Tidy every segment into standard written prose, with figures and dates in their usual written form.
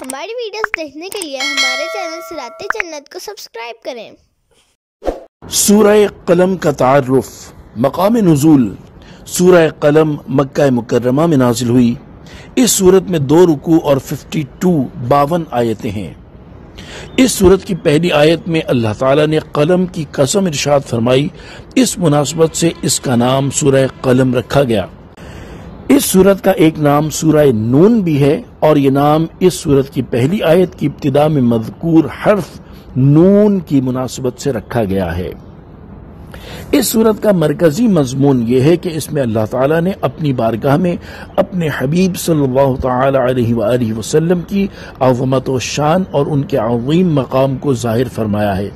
ہماری ویڈیوز دیکھنے کے لیے ہمارے چینل صراط جنت کو سبسکرائب کریں۔ سورہ قلم کا تعارف۔ مقام نزول: سورہ قلم مکہ مکرمہ میں نازل ہوئی۔ اس سورت میں 2 رکوع اور 52 آیتیں ہیں۔ اس سورت کی پہلی آیت میں اللہ تعالیٰ نے قلم کی قسم ارشاد فرمائی، اس مناسبت سے اس کا نام سورہ قلم رکھا گیا۔ اس سورت کا ایک نام سورہ نون بھی ہے، اور یہ نام اس سورت کی پہلی آیت کی ابتدا میں مذکور حرف نون کی مناسبت سے رکھا گیا ہے۔ اس سورت کا مرکزی مضمون یہ ہے کہ اس میں اللہ تعالیٰ نے اپنی بارگاہ میں اپنے حبیب صلی اللہ تعالی علیہ وآلہ وسلم کی عظمت و شان اور ان کے عظیم مقام کو ظاہر فرمایا ہے۔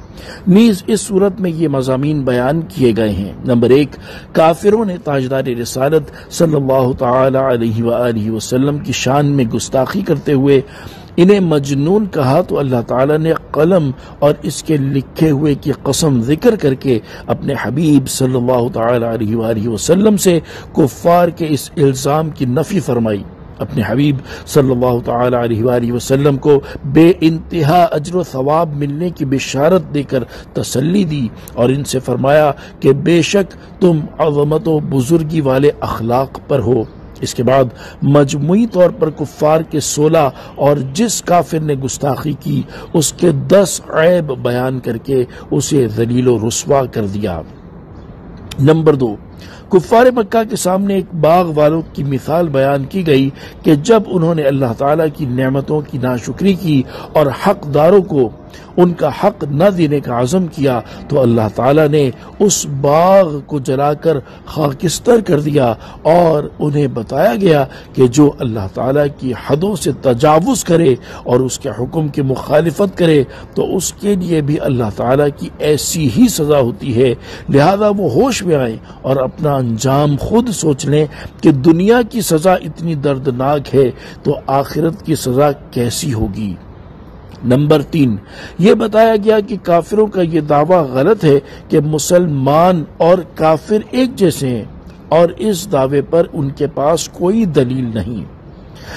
نیز اس سورت میں یہ مضامین بیان کیے گئے ہیں۔ نمبر 1، کافروں نے تاجدار رسالت صلی اللہ تعالی علیہ وآلہ وسلم کی شان میں گستاخی کرتے ہوئے انہیں مجنون کہا تو اللہ تعالیٰ نے قلم اور اس کے لکھے ہوئے کی قسم ذکر کر کے اپنے حبیب صلی اللہ تعالی علیہ وآلہ وسلم سے کفار کے اس الزام کی نفی فرمائی۔ اپنے حبیب صلی اللہ تعالی علیہ وآلہ وسلم کو بے انتہا اجر و ثواب ملنے کی بشارت دے کر تسلی دی، اور ان سے فرمایا کہ بے شک تم عظمت و بزرگی والے اخلاق پر ہو۔ اس کے بعد مجموعی طور پر کفار کے 16 اور جس کافر نے گستاخی کی اس کے 10 عیب بیان کر کے اسے ذلیل و رسوا کر دیا۔ نمبر 2، کفار مکہ کے سامنے ایک باغ والوں کی مثال بیان کی گئی کہ جب انہوں نے اللہ تعالیٰ کی نعمتوں کی ناشکری کی اور حقداروں کو ان کا حق نہ دینے کا عزم کیا تو اللہ تعالیٰ نے اس باغ کو جلا کر خاکستر کر دیا، اور انہیں بتایا گیا کہ جو اللہ تعالیٰ کی حدوں سے تجاوز کرے اور اس کے حکم کی مخالفت کرے تو اس کے لیے بھی اللہ تعالیٰ کی ایسی ہی سزا ہوتی ہے۔ لہذا وہ ہوش میں آئیں اور اپنا انجام خود سوچ لیں کہ دنیا کی سزا اتنی دردناک ہے تو آخرت کی سزا کیسی ہوگی۔ نمبر 3، یہ بتایا گیا کہ کافروں کا یہ دعویٰ غلط ہے کہ مسلمان اور کافر ایک جیسے ہیں، اور اس دعوے پر ان کے پاس کوئی دلیل نہیں۔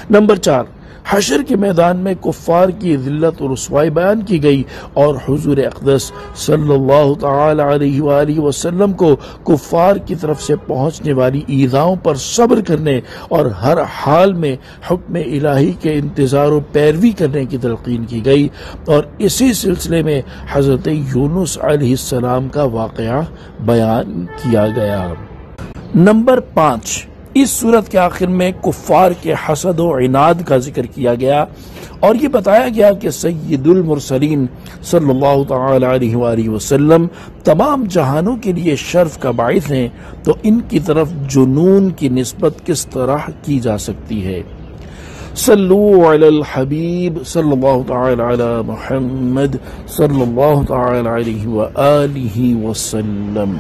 نمبر 4، حشر کے میدان میں کفار کی ذلت و رسوائی بیان کی گئی، اور حضور اقدس صلی اللہ تعالی علیہ وآلہ وسلم کو کفار کی طرف سے پہنچنے والی ایذاؤں پر صبر کرنے اور ہر حال میں حکم الہی کے انتظار و پیروی کرنے کی تلقین کی گئی، اور اسی سلسلے میں حضرت یونس علیہ السلام کا واقعہ بیان کیا گیا۔ نمبر 5، اس صورت کے آخر میں کفار کے حسد و عناد کا ذکر کیا گیا، اور یہ بتایا گیا کہ سید المرسلین صلی اللہ تعالی علیہ وآلہ وسلم تمام جہانوں کے لیے شرف کا باعث ہیں، تو ان کی طرف جنون کی نسبت کس طرح کی جا سکتی ہے؟ صلو علی الحبیب صلی اللہ تعالی علی محمد صلی اللہ تعالی علیہ وآلہ وسلم۔